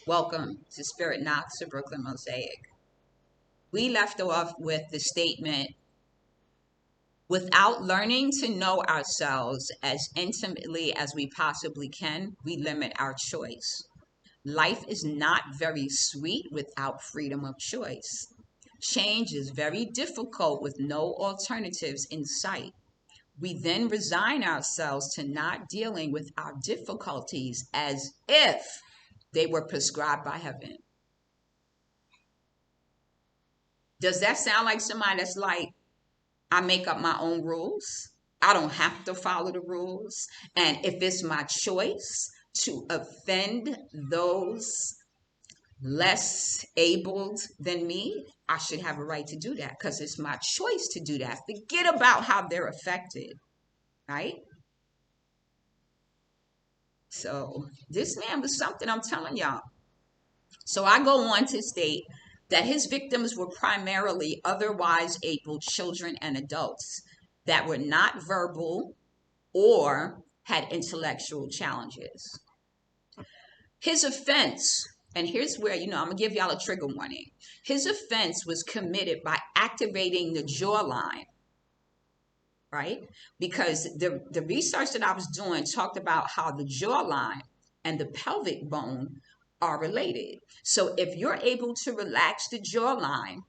Welcome to Spirit Knocks, a Brooklyn Mosaic. We left off with the statement, without learning to know ourselves as intimately as we possibly can, we limit our choice. Life is not very sweet without freedom of choice. Change is very difficult with no alternatives in sight. We then resign ourselves to not dealing with our difficulties as if they were prescribed by heaven. Does that sound like somebody that's like, I make up my own rules? I don't have to follow the rules. And if it's my choice to offend those less abled than me, I should have a right to do that because it's my choice to do that. Forget about how they're affected, right? So this man was something, I'm telling y'all. So I go on to state that his victims were primarily otherwise able children and adults that were not verbal or had intellectual challenges. His offense, and here's where, I'm going to give y'all a trigger warning. His offense was committed by activating the jawline, right? Because the research that I was doing talked about how the jawline and the pelvic bone are related. So if you're able to relax the jawline,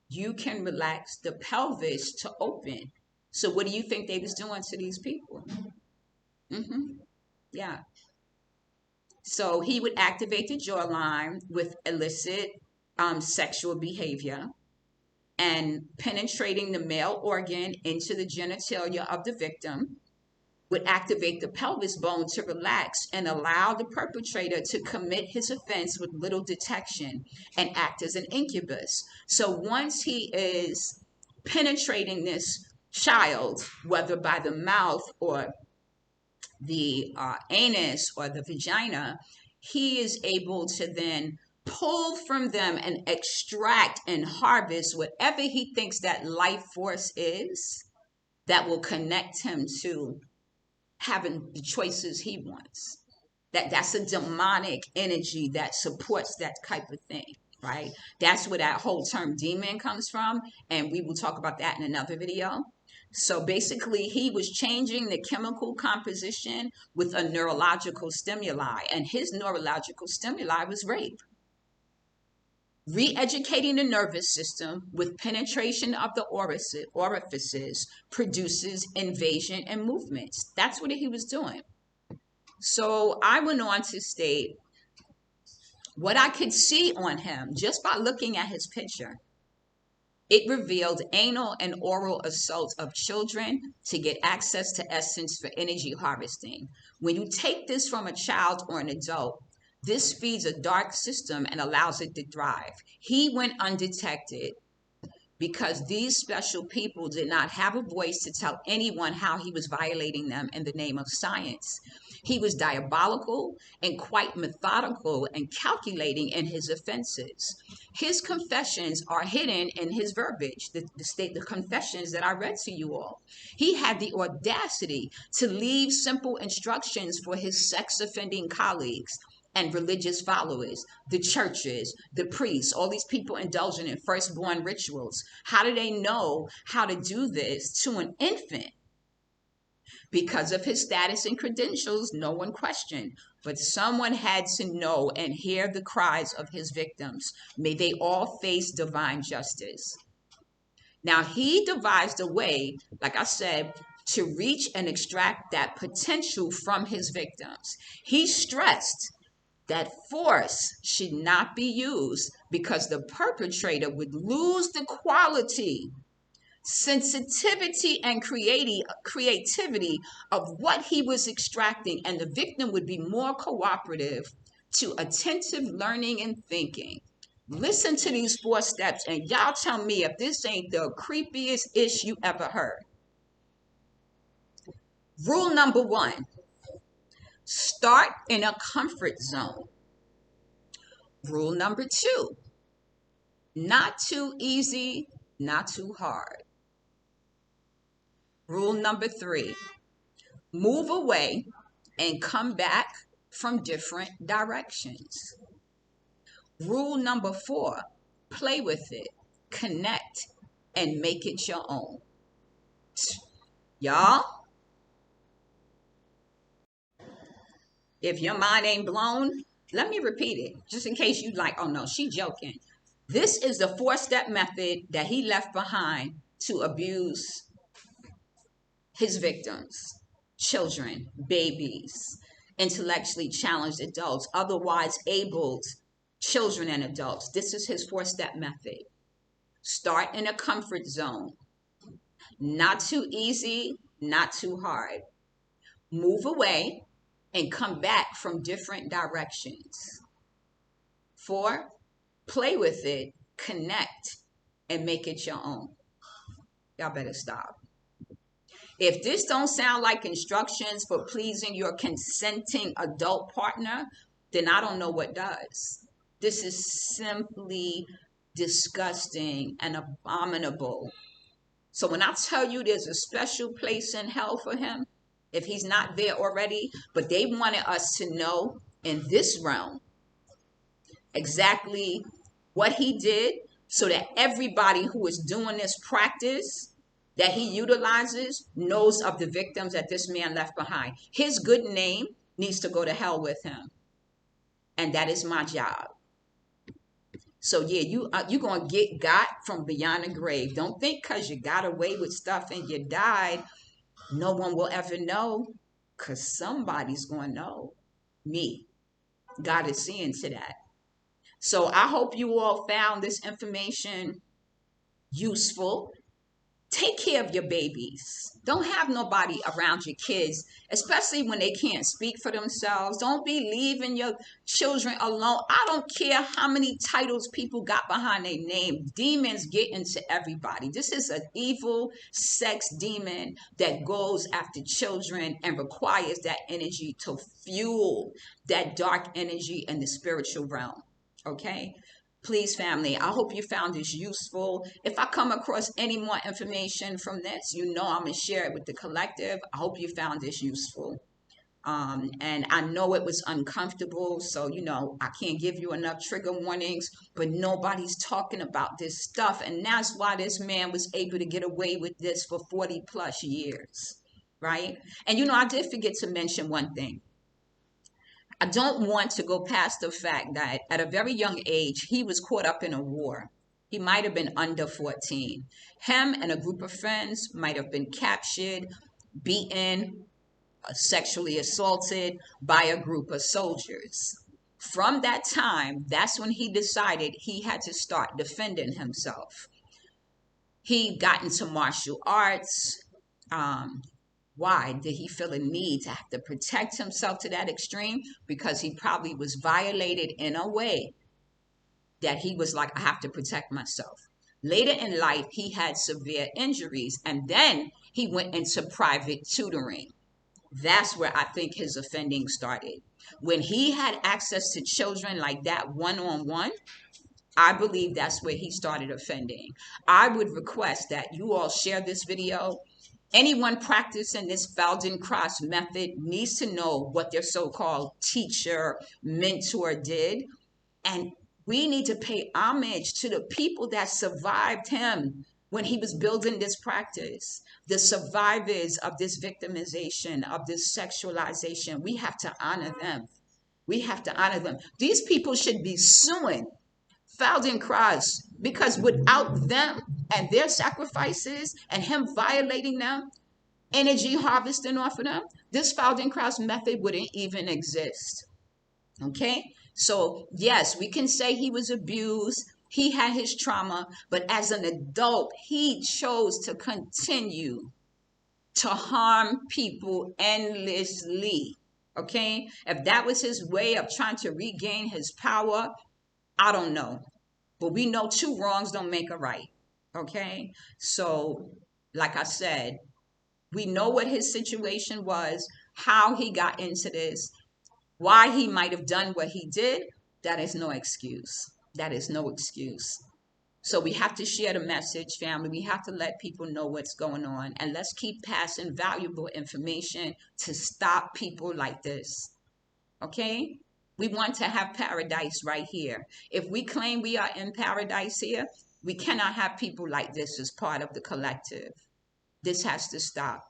you can relax the pelvis to open. So what do you think they was doing to these people? Yeah. So he would activate the jawline with illicit sexual behavior and penetrating the male organ into the genitalia of the victim would activate the pelvis bone to relax and allow the perpetrator to commit his offense with little detection and act as an incubus. So once he is penetrating this child, whether by the mouth or the anus or the vagina, he is able to then pull from them and extract and harvest whatever he thinks that life force is that will connect him to having the choices he wants. That's a demonic energy that supports that type of thing, right? That's where that whole term demon comes from, and we will talk about that in another video. So basically, he was changing the chemical composition with a neurological stimuli, and his neurological stimuli was rape. Re-educating the nervous system with penetration of the orifices produces invasion and movements. That's what he was doing. So I went on to state what I could see on him just by looking at his picture. It revealed anal and oral assault of children to get access to essence for energy harvesting. When you take this from a child or an adult, this feeds a dark system and allows it to thrive. He went undetected because these special people did not have a voice to tell anyone how he was violating them in the name of science. He was diabolical and quite methodical and calculating in his offenses. His confessions are hidden in his verbiage, the confessions that I read to you all. He had the audacity to leave simple instructions for his sex offending colleagues and religious followers, the churches, the priests, all these people indulging in firstborn rituals. How do they know how to do this to an infant? Because of his status and credentials, no one questioned, but someone had to know and hear the cries of his victims. May they all face divine justice. Now, he devised a way, like I said, to reach and extract that potential from his victims. He stressed that force should not be used because the perpetrator would lose the quality, sensitivity, and creativity of what he was extracting, and the victim would be more cooperative to attentive learning and thinking. Listen to these 4 steps and y'all tell me if this ain't the creepiest ish you ever heard. Rule number 1, start in a comfort zone. Rule number 2, not too easy, not too hard. Rule number 3, move away and come back from different directions. Rule number 4, play with it, connect, and make it your own. Y'all, if your mind ain't blown, let me repeat it, just in case you like, oh no, she joking. This is the 4-step method that he left behind to abuse his victims, children, babies, intellectually challenged adults, otherwise abled children and adults. This is his 4-step method. Start in a comfort zone. Not too easy, not too hard. Move away and come back from different directions. 4, play with it, connect, and make it your own. Y'all better stop. If this don't sound like instructions for pleasing your consenting adult partner, then I don't know what does. This is simply disgusting and abominable. So when I tell you there's a special place in hell for him, if he's not there already, but they wanted us to know in this realm exactly what he did so that everybody who is doing this practice that he utilizes knows of the victims that this man left behind. His good name needs to go to hell with him. And that is my job. So yeah, you're going to get got from beyond the grave. Don't think because you got away with stuff and you died, no one will ever know, because somebody's going to know. Me. God is seeing to that. So I hope you all found this information useful. Take care of your babies. Don't have nobody around your kids, especially when they can't speak for themselves. Don't be leaving your children alone. I don't care how many titles people got behind their name. Demons get into everybody. This is an evil sex demon that goes after children and requires that energy to fuel that dark energy in the spiritual realm. Okay? Please, family, I hope you found this useful. If I come across any more information from this, you know I'm going to share it with the collective. I hope you found this useful. And I know it was uncomfortable, so, I can't give you enough trigger warnings, but nobody's talking about this stuff. And that's why this man was able to get away with this for 40 plus years, right? And, I did forget to mention one thing. I don't want to go past the fact that at a very young age, he was caught up in a war. He might have been under 14. Him and a group of friends might have been captured, beaten, sexually assaulted by a group of soldiers. From that time, that's when he decided he had to start defending himself. He got into martial arts. Why did he feel a need to have to protect himself to that extreme? Because he probably was violated in a way that he was like, I have to protect myself. Later in life, he had severe injuries, and then he went into private tutoring. That's where I think his offending started. When he had access to children like that one-on-one, I believe that's where he started offending. I would request that you all share this video. Anyone practicing this Feldenkrais method needs to know what their so-called teacher, mentor did. And we need to pay homage to the people that survived him when he was building this practice. The survivors of this victimization, of this sexualization. We have to honor them. We have to honor them. These people should be suing Feldenkrais, because without them and their sacrifices and him violating them, energy harvesting off of them, this Feldenkrais method wouldn't even exist. Okay? So yes, we can say he was abused, he had his trauma, but as an adult, he chose to continue to harm people endlessly. Okay? If that was his way of trying to regain his power, I don't know. But we know 2 wrongs don't make a right. Okay? So, like I said, we know what his situation was, how he got into this, why he might have done what he did. That is no excuse. That is no excuse. So we have to share the message, family. We have to let people know what's going on. And let's keep passing valuable information to stop people like this. Okay? We want to have paradise right here. If we claim we are in paradise here, we cannot have people like this as part of the collective. This has to stop.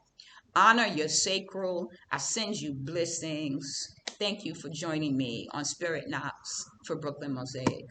Honor your sacral. I send you blessings. Thank you for joining me on Spirit Knocks for Brooklyn Mosaic.